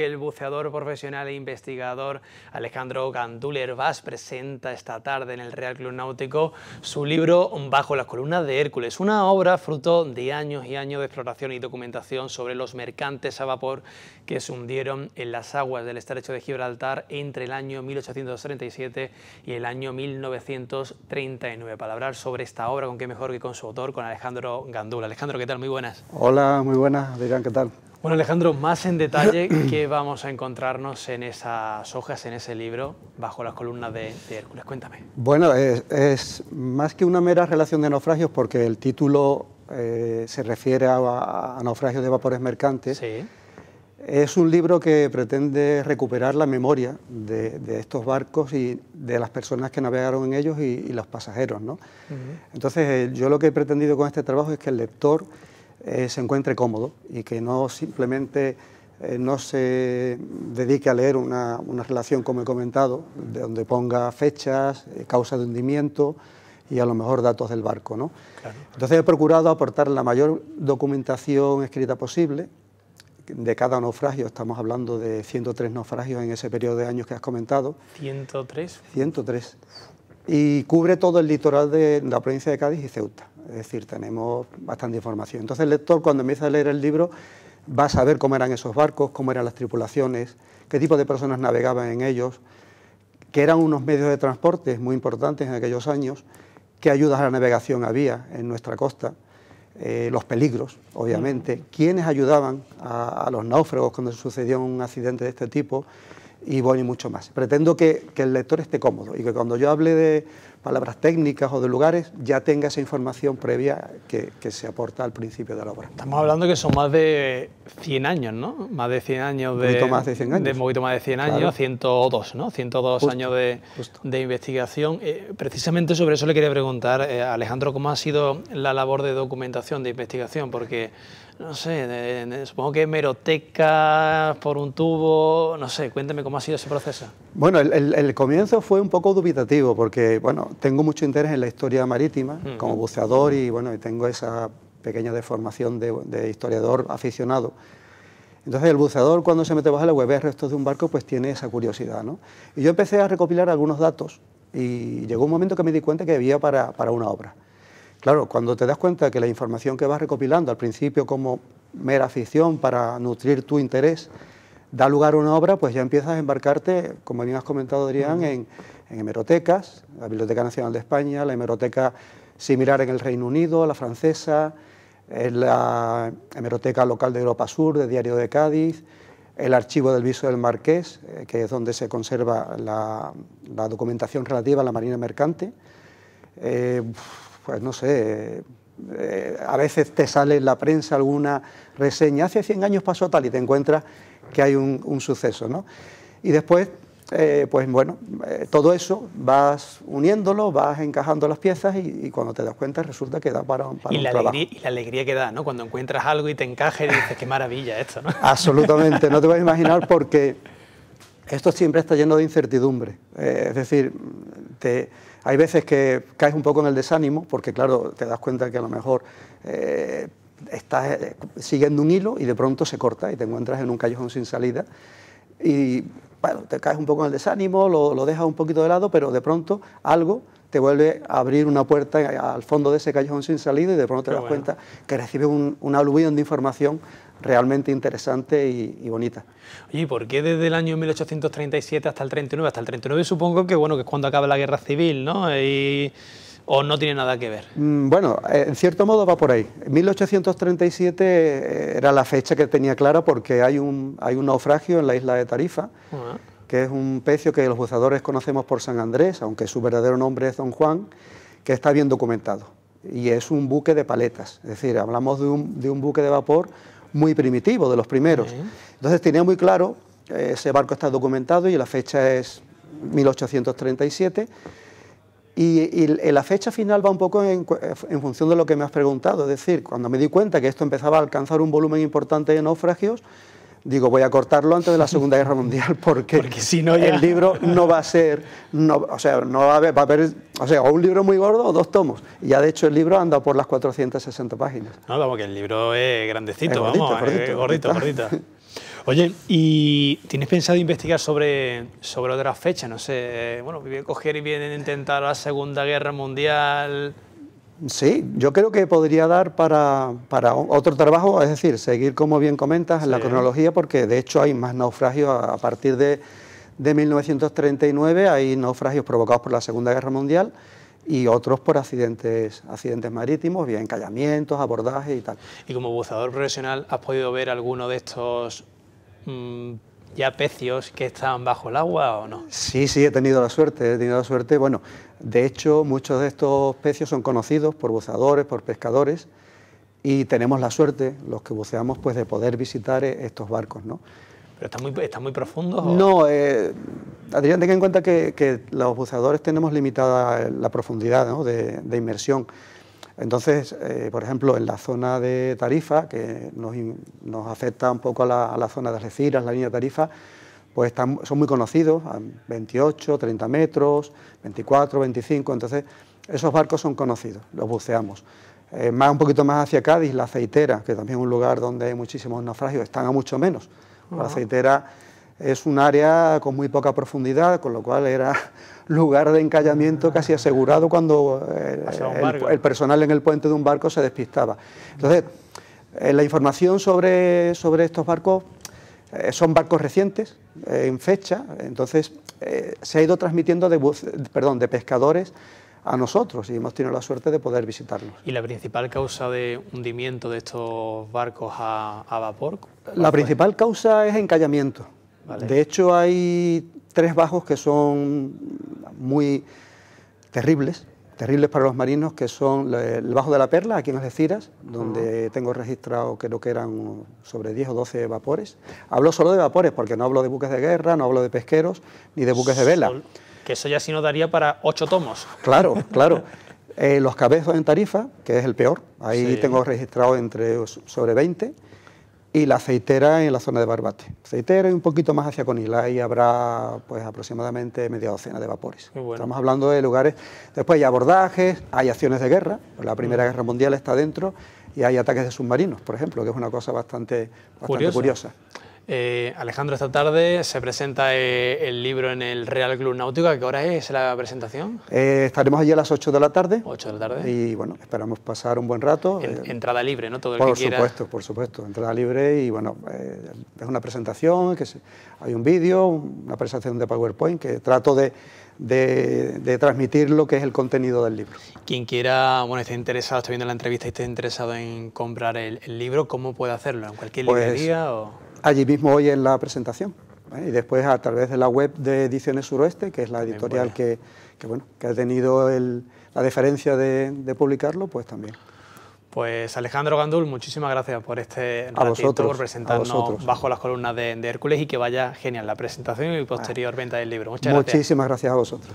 El buceador profesional e investigador Alejandro Gandul Hervás presenta esta tarde en el Real Club Náutico su libro Bajo las columnas de Hércules, una obra fruto de años y años de exploración y documentación sobre los mercantes a vapor que se hundieron en las aguas del estrecho de Gibraltar entre el año 1837 y el año 1939. Para hablar sobre esta obra, con qué mejor que con su autor, con Alejandro Gandul. Alejandro, ¿qué tal? Muy buenas. Hola, muy buenas, Adrián, ¿qué tal? Bueno, Alejandro, más en detalle, ¿qué vamos a encontrarnos en esas hojas, en ese libro, bajo las columnas de Hércules? Cuéntame. Bueno, es más que una mera relación de naufragios, porque el título se refiere a naufragios de vapores mercantes. Sí. Es un libro que pretende recuperar la memoria de estos barcos y de las personas que navegaron en ellos y los pasajeros, ¿no? Entonces, yo lo que he pretendido con este trabajo es que el lector se encuentre cómodo y que no simplemente no se dedique a leer una relación, como he comentado, de donde ponga fechas, causas de hundimiento y a lo mejor datos del barco, ¿no? Claro. Entonces he procurado aportar la mayor documentación escrita posible de cada naufragio. Estamos hablando de 103 naufragios en ese periodo de años que has comentado. ¿103? 103. Y cubre todo el litoral de la provincia de Cádiz y Ceuta. Es decir, tenemos bastante información. Entonces el lector, cuando empieza a leer el libro, va a saber cómo eran esos barcos, cómo eran las tripulaciones, qué tipo de personas navegaban en ellos, que eran unos medios de transporte muy importantes en aquellos años, qué ayudas a la navegación había en nuestra costa, los peligros, obviamente, quiénes ayudaban a los náufragos cuando sucedió un accidente de este tipo, y bueno, y mucho más. Pretendo que el lector esté cómodo y que cuando yo hable de palabras técnicas o de lugares ya tenga esa información previa que se aporta al principio de la obra. Estamos hablando que son más de 100 años, ¿no? Más de 100 años de... Un poquito más de 100 años. De un poquito más de 100 años, claro. 102, ¿no? 102 Justo, años justo. de investigación. Precisamente sobre eso le quería preguntar, Alejandro, ¿cómo ha sido la labor de documentación, de investigación? Porque, no sé, supongo que hemeroteca por un tubo, no sé, cuénteme cómo ha sido ese proceso. Bueno, el comienzo fue un poco dubitativo porque, bueno, tengo mucho interés en la historia marítima como buceador y, bueno, y tengo esa pequeña deformación de historiador aficionado. Entonces el buceador, cuando se mete bajo la web, ve restos de un barco, pues tiene esa curiosidad, ¿no? Y yo empecé a recopilar algunos datos y llegó un momento que me di cuenta que había para una obra. Claro, cuando te das cuenta que la información que vas recopilando al principio como mera afición para nutrir tu interés da lugar a una obra, pues ya empiezas a embarcarte, como bien has comentado, Adrián, en hemerotecas, la Biblioteca Nacional de España, la hemeroteca similar en el Reino Unido, la francesa, la hemeroteca local de Europa Sur, de Diario de Cádiz, el archivo del Viso del Marqués, que es donde se conserva la documentación relativa a la marina mercante. Pues no sé, a veces te sale en la prensa alguna reseña, hace 100 años pasó tal, y te encuentras que hay un suceso, ¿no? Y después, pues bueno, todo eso vas uniéndolo, vas encajando las piezas y cuando te das cuenta resulta que da para un trabajo. Y la alegría que da, ¿no? Cuando encuentras algo y te encaja y dices, qué maravilla esto, ¿no? Absolutamente, no te vas a imaginar, porque esto siempre está lleno de incertidumbre. Es decir, hay veces que caes un poco en el desánimo, porque claro, te das cuenta que a lo mejor estás siguiendo un hilo y de pronto se corta y te encuentras en un callejón sin salida y bueno, te caes un poco en el desánimo, lo dejas un poquito de lado, pero de pronto algo te vuelve a abrir una puerta al fondo de ese callejón sin salida y de pronto te das cuenta que recibes un aluvión de información realmente interesante y bonita. Oye, ¿y por qué desde el año 1837 hasta el 39? Hasta el 39 supongo que, bueno, que es cuando acaba la Guerra Civil, ¿no? ¿O no tiene nada que ver? Bueno, en cierto modo va por ahí. 1837 era la fecha que tenía clara porque hay un naufragio en la isla de Tarifa, que es un pecio que los buceadores conocemos por San Andrés, aunque su verdadero nombre es Don Juan, que está bien documentado. Y es un buque de paletas, es decir, hablamos de un buque de vapor muy primitivo, de los primeros. Entonces tenía muy claro, ese barco está documentado y la fecha es 1837, y la fecha final va un poco en función de lo que me has preguntado, es decir, cuando me di cuenta que esto empezaba a alcanzar un volumen importante de naufragios, digo, voy a cortarlo antes de la Segunda Guerra Mundial, porque si no ya... el libro no va a ser, o sea, no va a haber, o sea, o un libro muy gordo o 2 tomos, y ya de hecho el libro anda por las 460 páginas. No, vamos, que el libro es grandecito, es gordito, vamos, gordito. gordito. Oye, ¿y tienes pensado investigar sobre otras fechas? No sé, bueno, voy a coger y vienen a intentar la Segunda Guerra Mundial. Sí, yo creo que podría dar para otro trabajo, es decir, seguir, como bien comentas, en la cronología, porque de hecho hay más naufragios a partir de 1939, hay naufragios provocados por la Segunda Guerra Mundial y otros por accidentes marítimos, bien encallamientos, abordajes y tal. ¿Y como buceador profesional has podido ver alguno de estos ya pecios que están bajo el agua o no? Sí, he tenido la suerte, bueno, de hecho muchos de estos pecios son conocidos por buceadores, por pescadores, y tenemos la suerte, los que buceamos, pues de poder visitar estos barcos, ¿no? ¿Pero están muy profundos? ¿O? No, Adrián, ten en cuenta que los buceadores tenemos limitada la profundidad, ¿no?, de inmersión. Entonces, por ejemplo, en la zona de Tarifa, que nos afecta un poco a la zona de Algeciras, la línea de Tarifa, pues son muy conocidos, a 28, 30 metros, 24, 25, entonces esos barcos son conocidos, los buceamos. Un poquito más hacia Cádiz, la Aceitera, que también es un lugar donde hay muchísimos naufragios, están a mucho menos. La Aceitera es un área con muy poca profundidad, con lo cual era lugar de encallamiento casi asegurado cuando el personal en el puente de un barco se despistaba. Entonces, la información sobre estos barcos son barcos recientes, en fecha, entonces se ha ido transmitiendo de pescadores a nosotros y hemos tenido la suerte de poder visitarlos. ¿Y la principal causa de hundimiento de estos barcos a vapor? La principal causa es encallamiento. Vale. De hecho, hay 3 bajos que son muy terribles para los marinos, que son el Bajo de la Perla, aquí en Algeciras, donde tengo registrado, creo que eran sobre 10 o 12 vapores. Hablo solo de vapores, porque no hablo de buques de guerra, no hablo de pesqueros, ni de buques de vela. Que eso ya sí nos daría para 8 tomos. Claro. Los Cabezos en Tarifa, que es el peor, ahí tengo registrado sobre 20, y la Aceitera en la zona de Barbate. Aceitera y un poquito más hacia Conil, ahí habrá pues aproximadamente media docena de vapores. Bueno. Estamos hablando de lugares, después hay abordajes, hay acciones de guerra, la Primera Guerra Mundial está dentro, y hay ataques de submarinos, por ejemplo, que es una cosa bastante curiosa. Alejandro, esta tarde se presenta el libro en el Real Club Náutico. ¿A qué hora es la presentación? Estaremos allí a las 8 de la tarde. 8 de la tarde. Y bueno, esperamos pasar un buen rato. Entrada libre, ¿no? Todo el que quiera. Por supuesto, entrada libre y bueno, es una presentación, hay un vídeo, una presentación de PowerPoint que trato de transmitir lo que es el contenido del libro. Quien quiera, bueno, esté interesado, esté viendo la entrevista y esté interesado en comprar el libro, ¿cómo puede hacerlo? ¿En cualquier librería o...? Allí mismo hoy en la presentación, y después a través de la web de Ediciones Suroeste, que es la editorial que ha tenido la deferencia de publicarlo, pues también. Pues Alejandro Gandul, muchísimas gracias por este ratito, por presentarnos Bajo las columnas de Hércules, y que vaya genial la presentación y posterior venta del libro. Muchas gracias. Muchísimas gracias a vosotros.